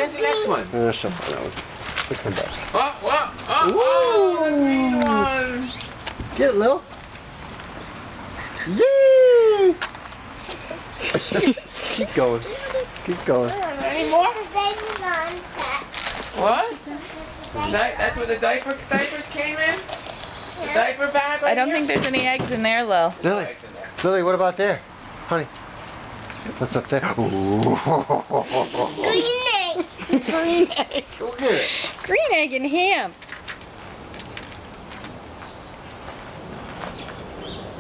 Where's the next one? She'll find that one. We'll come back. Oh, the green one. Get it, Lil. Yay! Keep going. Keep going. Any more? What? That's where the diapers came in? The diaper bag right I don't here? think there's any eggs in there, Lil. Lily, Lily, what about there? Honey. What's up there? Ooh. Green egg. Green egg. Go get it. Green egg and ham.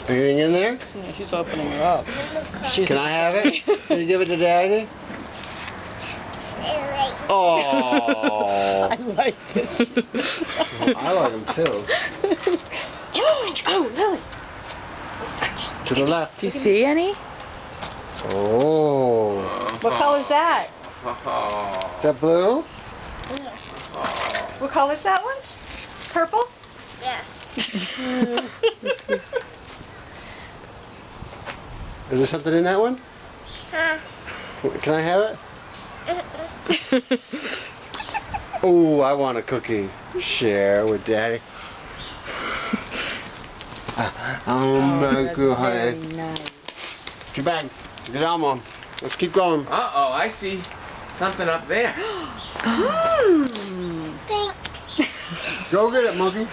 Anything in there? Yeah, she's opening her up. Can I have it? Can you give it to Daddy? Oh. I like this. I like them too. Oh, Lily. To the left. Do you see any? Oh. What color's that? Is that blue? What color's that one? Purple? Yeah. Is there something in that one? Huh? Can I have it? Oh, I want a cookie. Share with Daddy. Oh my God, honey. Nice. Get your bag. Get on, Mom. Let's keep going. Uh-oh, I see something up there. Pink. Go get it, monkey.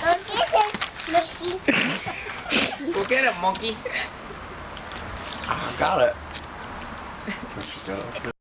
Go get it, Mickey. Go get it, monkey. Got it. Got it.